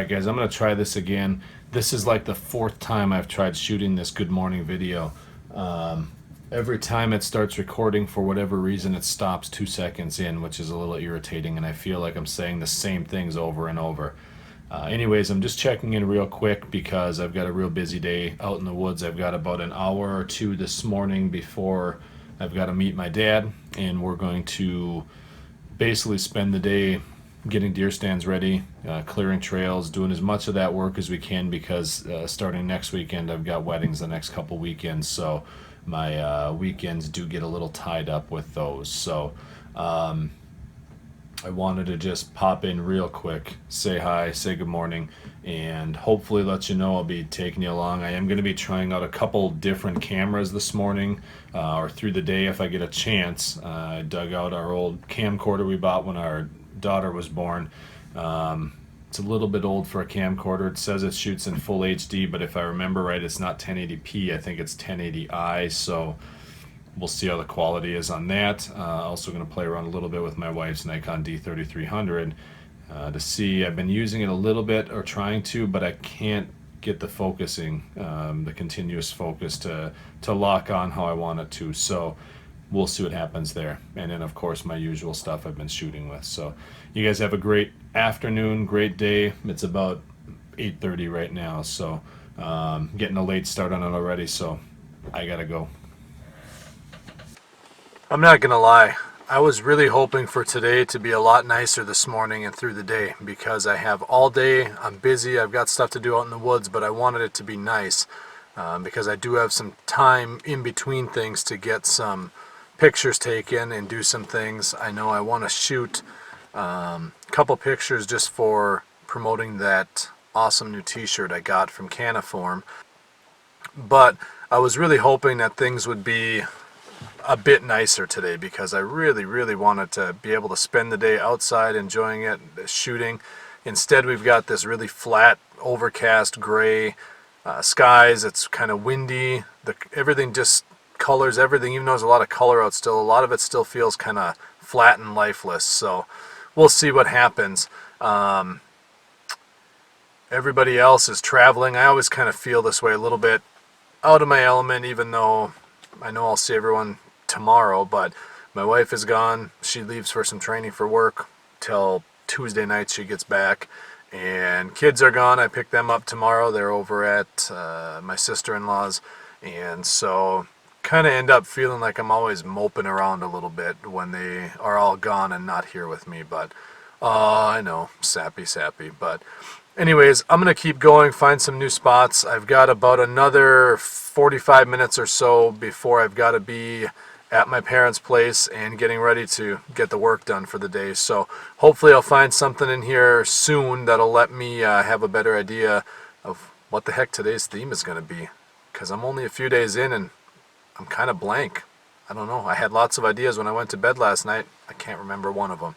guys, I'm going to try this again. This is like the fourth time I've tried shooting this good morning video. Every time it starts recording, for whatever reason, it stops 2 seconds in, which is a little irritating, and I feel like I'm saying the same things over and over. Anyways, I'm just checking in real quick because I've got a real busy day out in the woods. I've got about an hour or two this morning before I've got to meet my dad, and we're going to basically spend the day getting deer stands ready, clearing trails, doing as much of that work as we can because starting next weekend I've got weddings the next couple weekends, so my weekends do get a little tied up with those. So I wanted to just pop in real quick, say hi, say good morning, and hopefully let you know I'll be taking you along. I am going to be trying out a couple different cameras this morning or through the day if I get a chance. I dug out our old camcorder we bought when our daughter was born. It's a little bit old for a camcorder. It says it shoots in full HD, but if I remember right, it's not 1080p. I think it's 1080i, so we'll see how the quality is on that. Also going to play around a little bit with my wife's Nikon D3300 to see. I've been using it a little bit, or trying to, but I can't get the focusing, the continuous focus to lock on how I want it to. So we'll see what happens there. And then of course my usual stuff I've been shooting with. So you guys have a great afternoon, great day. It's about 8:30 right now, so getting a late start on it already, so I gotta go. I'm not gonna lie, I was really hoping for today to be a lot nicer this morning and through the day, because I have all day, I'm busy, I've got stuff to do out in the woods, but I wanted it to be nice because I do have some time in between things to get some pictures taken and do some things. I know I want to shoot a couple pictures just for promoting that awesome new t-shirt I got from Caniform, but I was really hoping that things would be a bit nicer today because I really wanted to be able to spend the day outside enjoying it, shooting. Instead, we've got this really flat, overcast, gray skies. It's kind of windy. Everything just colors everything, even though there's a lot of color out still. A lot of it still feels kind of flat and lifeless. So we'll see what happens. Everybody else is traveling. I always kind of feel this way, a little bit out of my element, even though I know I'll see everyone tomorrow, but my wife is gone. She leaves for some training for work till Tuesday night she gets back, and kids are gone. I pick them up tomorrow. They're over at my sister-in-law's, and so kind of end up feeling like I'm always moping around a little bit when they are all gone and not here with me. But I know, sappy, but anyways, I'm going to keep going, find some new spots. I've got about another 45 minutes or so before I've got to be at my parents' place and getting ready to get the work done for the day. So hopefully I'll find something in here soon that'll let me have a better idea of what the heck today's theme is going to be, because I'm only a few days in and I'm kind of blank. I don't know. I had lots of ideas when I went to bed last night. I can't remember one of them.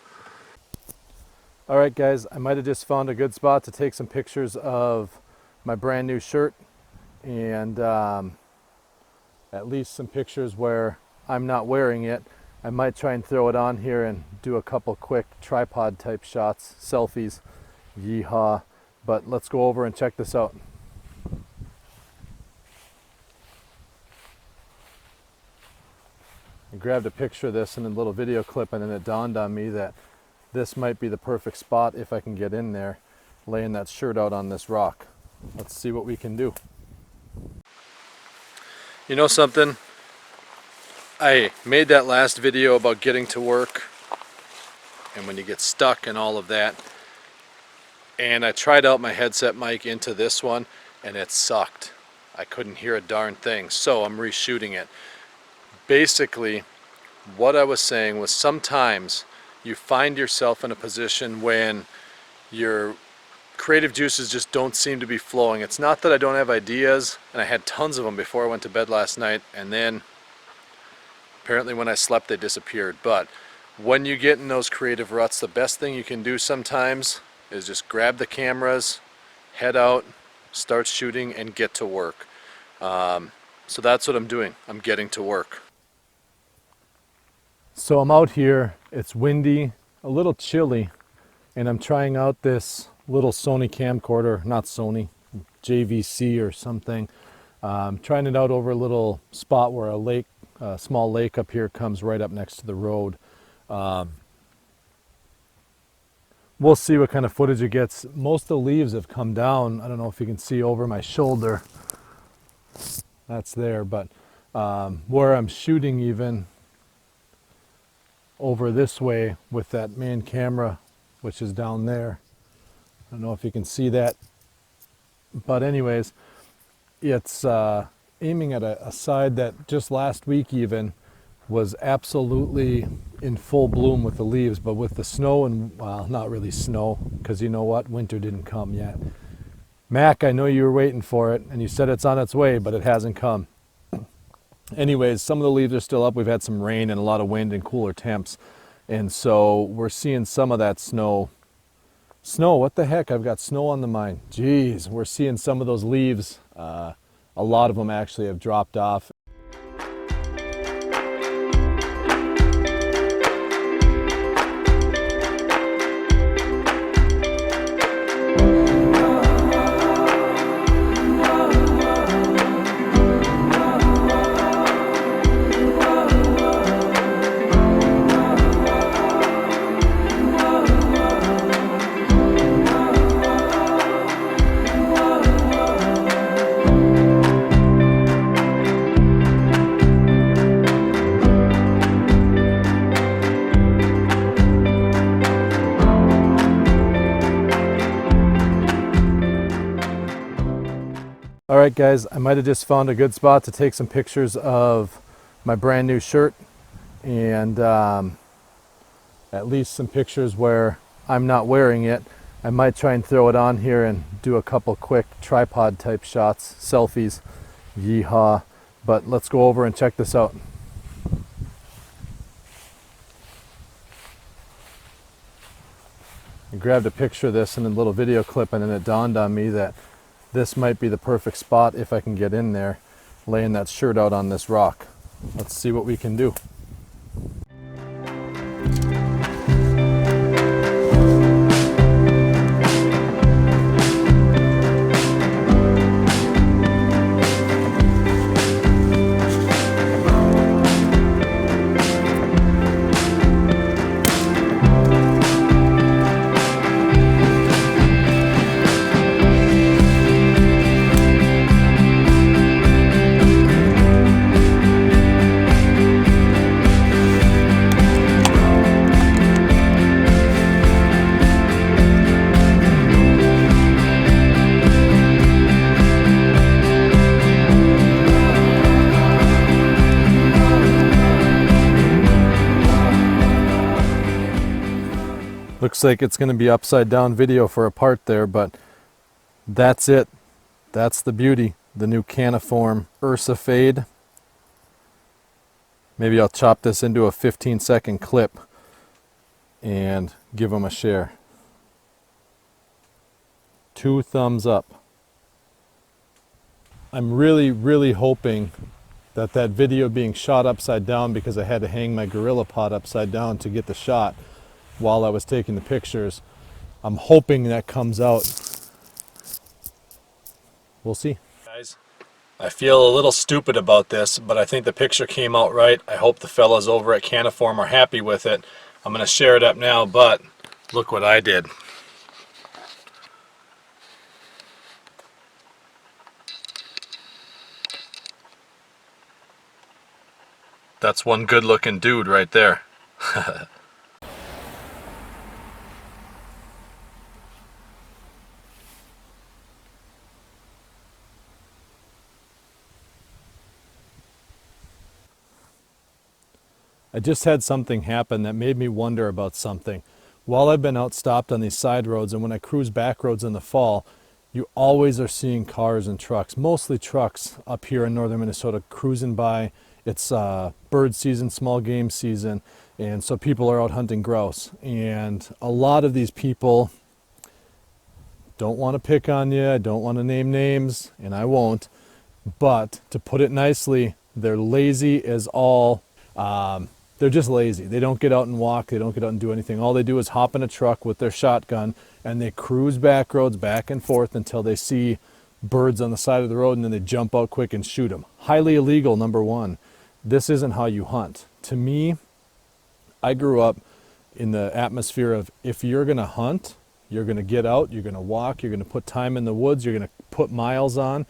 Alright guys, I might have just found a good spot to take some pictures of my brand new shirt, and at least some pictures where I'm not wearing it. I might try and throw it on here and do a couple quick tripod type shots, selfies, yeehaw. But let's go over and check this out. I grabbed a picture of this in a little video clip, and then it dawned on me that this might be the perfect spot if I can get in there, laying that shirt out on this rock. Let's see what we can do. You know something? I made that last video about getting to work and when you get stuck and all of that, and I tried out my headset mic into this one and it sucked. I couldn't hear a darn thing, so I'm reshooting it. Basically, what I was saying was sometimes you find yourself in a position when your creative juices just don't seem to be flowing. It's not that I don't have ideas, and I had tons of them before I went to bed last night, and then apparently when I slept they disappeared. But when you get in those creative ruts, the best thing you can do sometimes is just grab the cameras, head out, start shooting, and get to work. So that's what I'm doing. I'm getting to work. So I'm out here, it's windy, a little chilly, and I'm trying out this little Sony camcorder, not Sony, JVC or something. Trying it out over a little spot where a lake, a small lake up here comes right up next to the road. We'll see what kind of footage it gets. Most of the leaves have come down. I don't know if you can see over my shoulder. That's there, but where I'm shooting even over this way with that main camera, which is down there. I don't know if you can see that. But anyways, it's aiming at a side that just last week even was absolutely in full bloom with the leaves, but with the snow and, well, not really snow, because you know what, winter didn't come yet. Mac, I know you were waiting for it, and you said it's on its way, but it hasn't come. Anyways, some of the leaves are still up. We've had some rain and a lot of wind and cooler temps, and so we're seeing some of that snow. Snow, what the heck? I've got snow on the mind. Jeez, we're seeing some of those leaves. A lot of them actually have dropped off. All right, guys, I might have just found a good spot to take some pictures of my brand new shirt and at least some pictures where I'm not wearing it. I might try and throw it on here and do a couple quick tripod type shots, selfies, yeehaw. But let's go over and check this out. I grabbed a picture of this in a little video clip, and then it dawned on me that this might be the perfect spot if I can get in there, laying that shirt out on this rock. Let's see what we can do. Looks like it's going to be upside down video for a part there, but that's it. That's the beauty. The new Caniform Ursa Fade. Maybe I'll chop this into a 15-second clip and give them a share. 2 thumbs up. I'm really hoping that that video being shot upside down, because I had to hang my Gorilla Pod upside down to get the shot while I was taking the pictures. I'm hoping that comes out. We'll see. Guys, I feel a little stupid about this, but I think the picture came out right. I hope the fellas over at Caniform are happy with it. I'm going to share it up now, but look what I did. That's one good looking dude right there. I just had something happen that made me wonder about something. While I've been out stopped on these side roads, and when I cruise back roads in the fall, you always are seeing cars and trucks, mostly trucks up here in northern Minnesota cruising by. It's bird season, small game season, and so people are out hunting grouse. And a lot of these people, don't want to pick on you, I don't want to name names, and I won't, but to put it nicely, they're lazy as all. they're just lazy. They don't get out and walk. They don't get out and do anything. All they do is hop in a truck with their shotgun and they cruise back roads back and forth until they see birds on the side of the road, and then they jump out quick and shoot them. Highly illegal, number one. This isn't how you hunt. To me, I grew up in the atmosphere of, if you're going to hunt, you're going to get out, you're going to walk, you're going to put time in the woods, you're going to put miles on,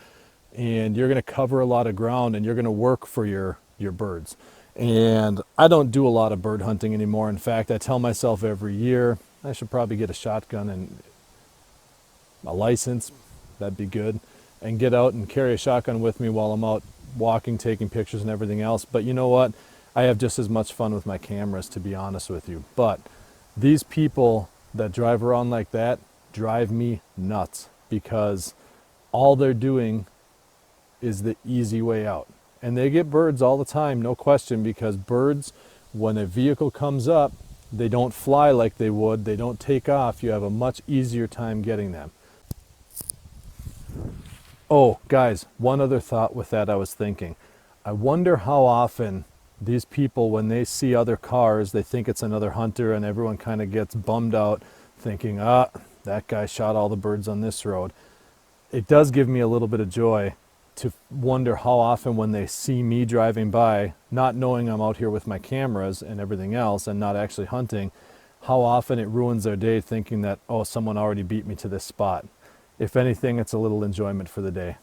and you're going to cover a lot of ground, and you're going to work for your birds. And I don't do a lot of bird hunting anymore. In fact, I tell myself every year I should probably get a shotgun and a license. That'd be good. And get out and carry a shotgun with me while I'm out walking, taking pictures and everything else. But you know what? I have just as much fun with my cameras, to be honest with you. But these people that drive around like that drive me nuts, because all they're doing is the easy way out. And they get birds all the time, no question, because birds, when a vehicle comes up, they don't fly like they would. They don't take off. You have a much easier time getting them. Oh, guys, one other thought with that I was thinking. I wonder how often these people, when they see other cars, they think it's another hunter, and everyone kind of gets bummed out thinking, that guy shot all the birds on this road. It does give me a little bit of joy to wonder how often, when they see me driving by, not knowing I'm out here with my cameras and everything else and not actually hunting, how often it ruins their day thinking that, oh, someone already beat me to this spot. If anything, it's a little enjoyment for the day.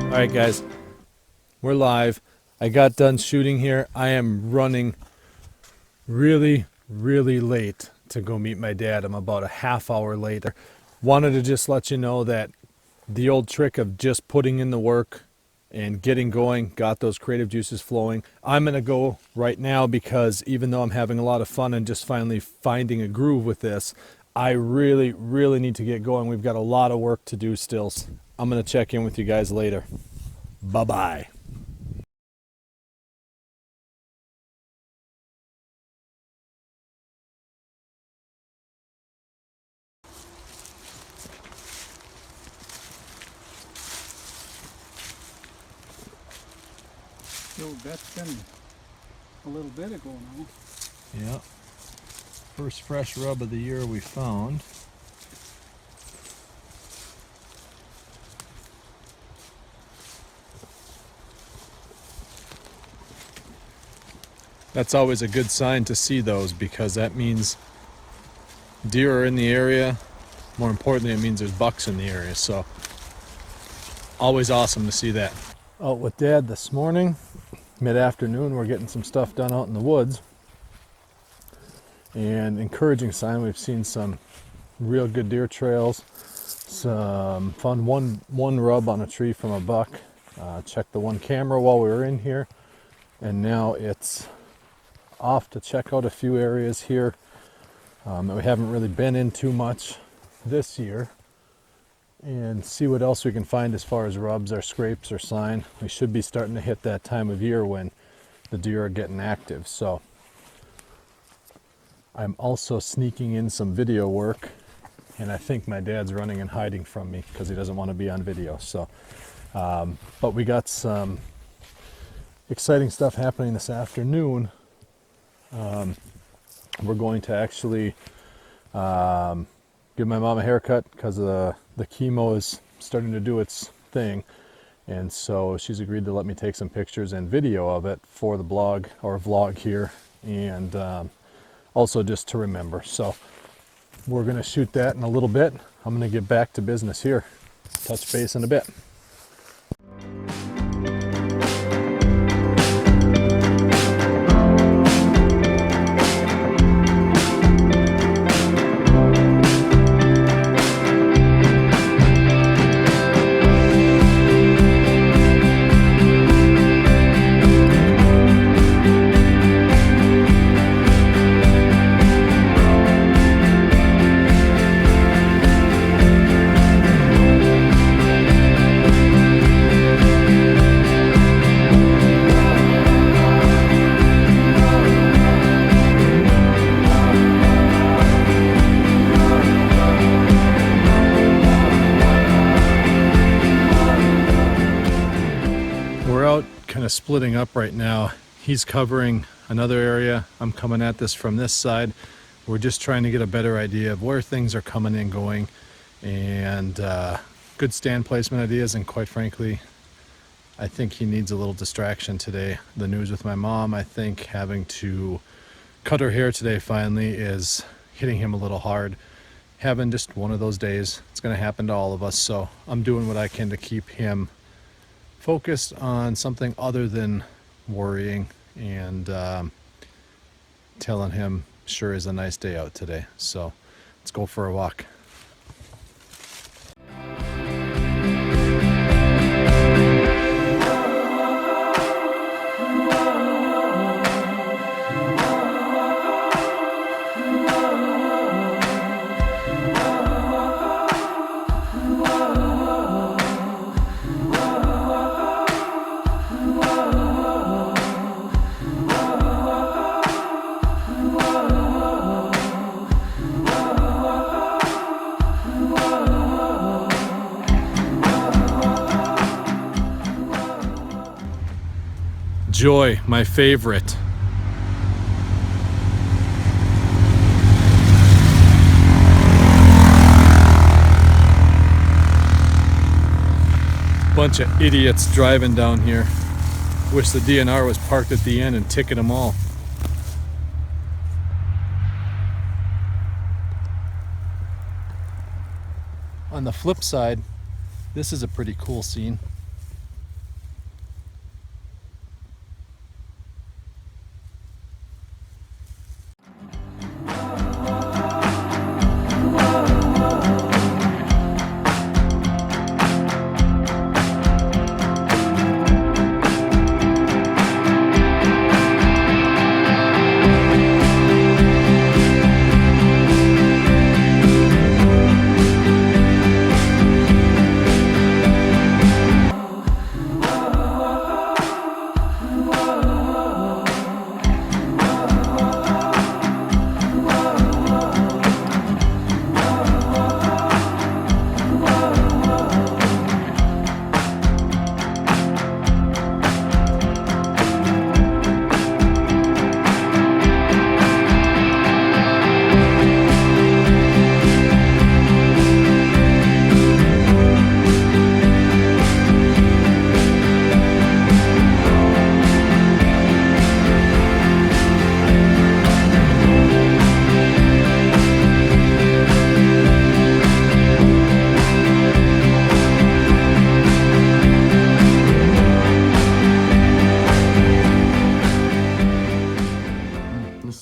All right, guys, we're live. I got done shooting here. I am running really, really late to go meet my dad. I'm about a half hour later. Wanted to just let you know that the old trick of just putting in the work and getting going got those creative juices flowing. I'm going to go right now, because even though I'm having a lot of fun and just finally finding a groove with this, I really, really need to get going. We've got a lot of work to do still. I'm going to check in with you guys later. Bye-bye. So that's been a little bit ago now. Yeah. First fresh rub of the year we found. That's always a good sign to see those, because that means deer are in the area. More importantly, it means there's bucks in the area. So always awesome to see that. Out with Dad this morning, mid-afternoon. We're getting some stuff done out in the woods. And encouraging sign, we've seen some real good deer trails. Found one rub on a tree from a buck. Checked the one camera while we were in here. And now it's off to check out a few areas here that we haven't really been in too much this year, and see what else we can find as far as rubs or scrapes or sign. We should be starting to hit that time of year when the deer are getting active. So I'm also sneaking in some video work, and I think my dad's running and hiding from me because he doesn't want to be on video. So but we got some exciting stuff happening this afternoon. We're going to actually give my mom a haircut, because the chemo is starting to do its thing, and so she's agreed to let me take some pictures and video of it for the blog or vlog here, and also just to remember. So we're going to shoot that in a little bit. I'm going to get back to business here. Touch base in a bit. kind of splitting up right now. He's covering another area. I'm coming at this from this side. We're just trying to get a better idea of where things are coming and going, and good stand placement ideas. And quite frankly, I think he needs a little distraction today. The news with my mom, I think having to cut her hair today finally is hitting him a little hard. Having just one of those days. It's going to happen to all of us. So I'm doing what I can to keep him focused on something other than worrying, and telling him sure is a nice day out today. So let's go for a walk. Joy, my favorite. Bunch of idiots driving down here. Wish the DNR was parked at the end and ticket them all. On the flip side, this is a pretty cool scene.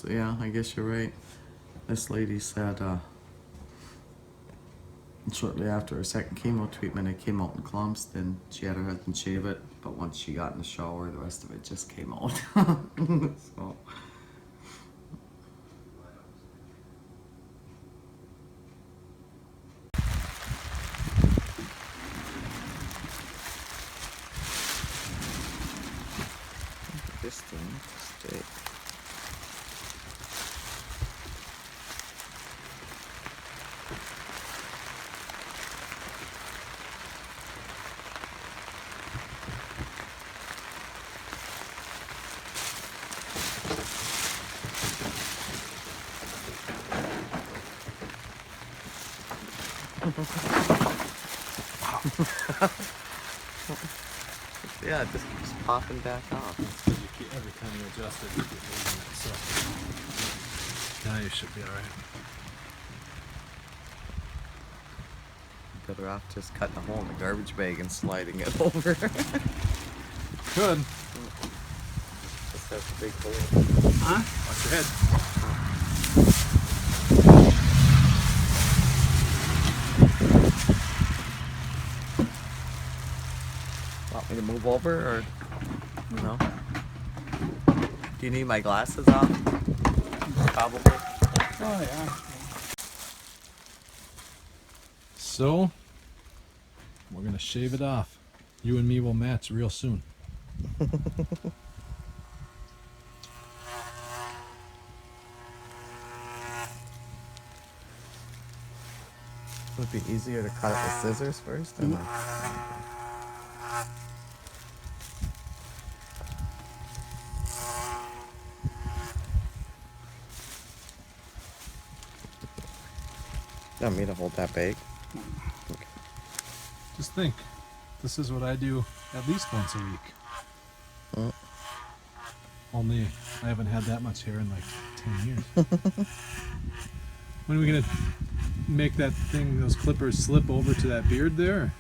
Yeah, I guess you're right. This lady said shortly after her second chemo treatment it came out in clumps, then she had her husband shave it, but once she got in the shower the rest of it just came out. So this thing stay. Yeah, it just keeps popping back off. Every time you adjust it, you keep moving it. So now you should be all right. Better off just cutting a hole in the garbage bag and sliding it over. Good. Just has a big hole. Huh? Watch your head. Want me to move over or no? Do you need my glasses off? Probably. Oh, yeah. So we're gonna shave it off. You and me will match real soon. Would it be easier to cut it with scissors first? Or no? Want me to hold that bag? Just think, this is what I do at least once a week. Mm. Only I haven't had that much hair in like 10 years. When are we gonna make that thing, those clippers slip over to that beard there?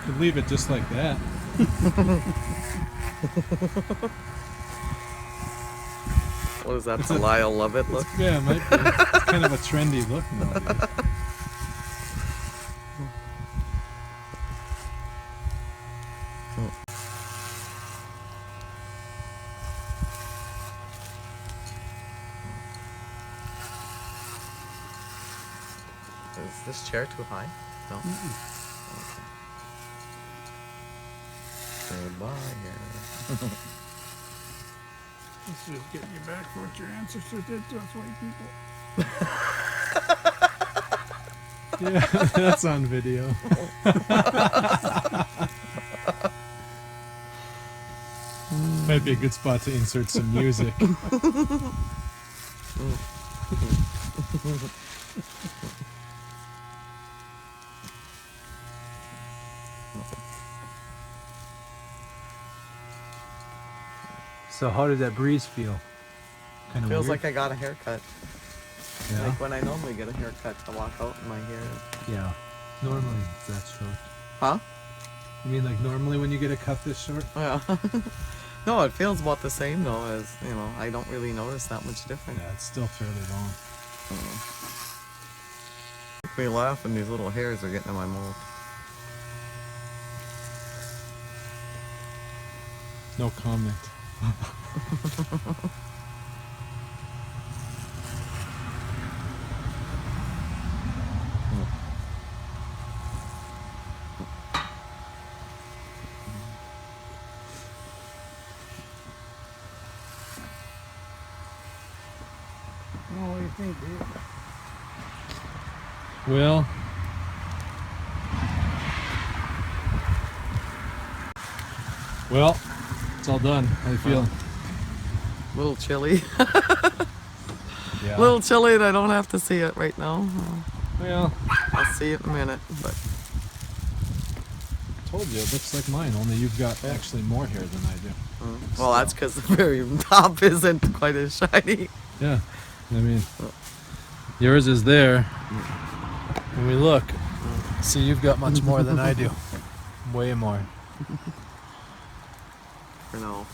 Could leave it just like that. What is that, the Lyle Lovett look? Yeah, it might be. It's kind of a trendy look nowadays. Is this chair too high? No? Okay. Goodbye here. This is getting you back for what your ancestors did to us white people. Yeah, that's on video. Might be a good spot to insert some music. So how did that breeze feel? Kind of Feels weird? like I got a haircut. Yeah. Like when I normally get a haircut, I walk out and my hair. Yeah. Normally it's that short. Huh? You mean like normally when you get a cut this short? Yeah. No, it feels about the same though, as, you know, I don't really notice that much difference. Yeah, it's still fairly long. Make me laugh and these little hairs are getting in my mouth. No comment. Well, what do you think, Dave? Well, it's all done. How do you feel? A little chilly. Yeah. A little chilly and I don't have to see it right now. Well, I'll see it in a minute, but I told you it looks like mine. Only you've got actually more hair than I do. well, that's because the very top isn't quite as shiny. Yeah. I mean, yours is there. When we look, see, you've got much more than I do. Way more. For now.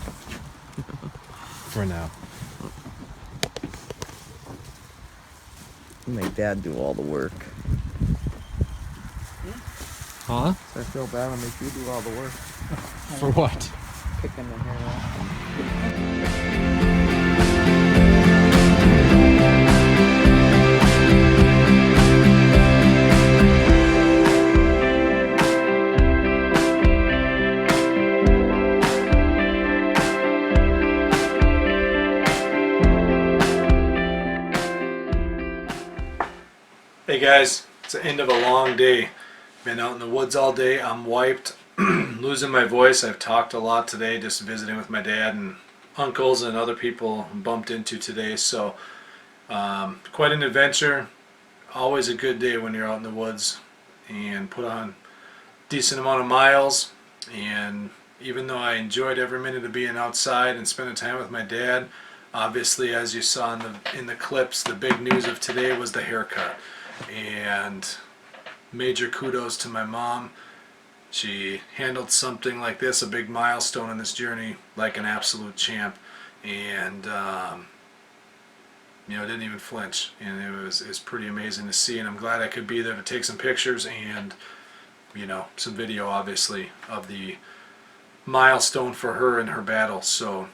For now. Make Dad do all the work. Huh? So I feel bad. I make you do all the work. For what? Picking the hair off. Hey guys, it's the end of a long day. Been out in the woods all day. I'm wiped, losing my voice. I've talked a lot today, just visiting with my dad and uncles and other people bumped into today. So quite an adventure. Always a good day when you're out in the woods and put on a decent amount of miles. And even though I enjoyed every minute of being outside and spending time with my dad, obviously, as you saw in the clips, the big news of today was the haircut. And major kudos to my mom. She handled something like this, a big milestone in this journey, like an absolute champ. And you know, didn't even flinch. And it was pretty amazing to see. And I'm glad I could be there to take some pictures and, you know, some video, obviously, of the milestone for her in her battle. So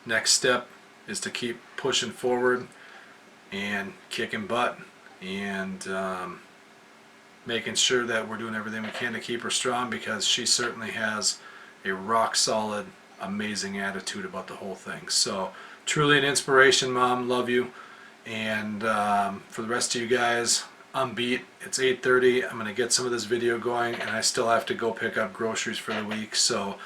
next step is to keep pushing forward and kicking butt and making sure that we're doing everything we can to keep her strong, because she certainly has a rock solid, amazing attitude about the whole thing. So truly an inspiration, Mom. Love you. And for the rest of you guys, I'm beat. It's 8:30. I'm gonna get some of this video going, and I still have to go pick up groceries for the week. So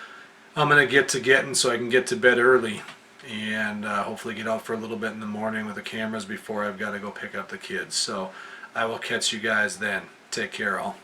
I'm gonna get to getting so I can get to bed early, and hopefully get out for a little bit in the morning with the cameras before I've got to go pick up the kids. So I will catch you guys then. Take care, all.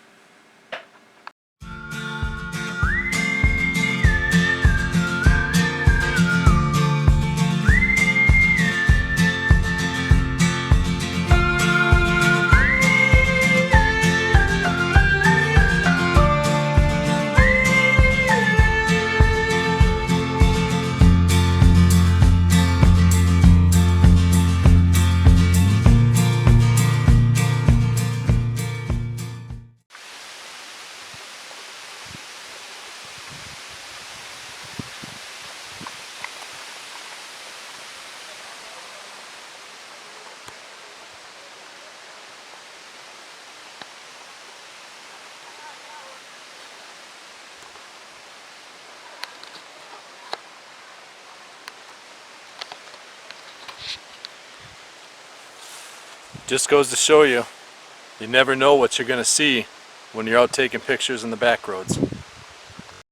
Just goes to show you, you never know what you're going to see when you're out taking pictures in the back roads.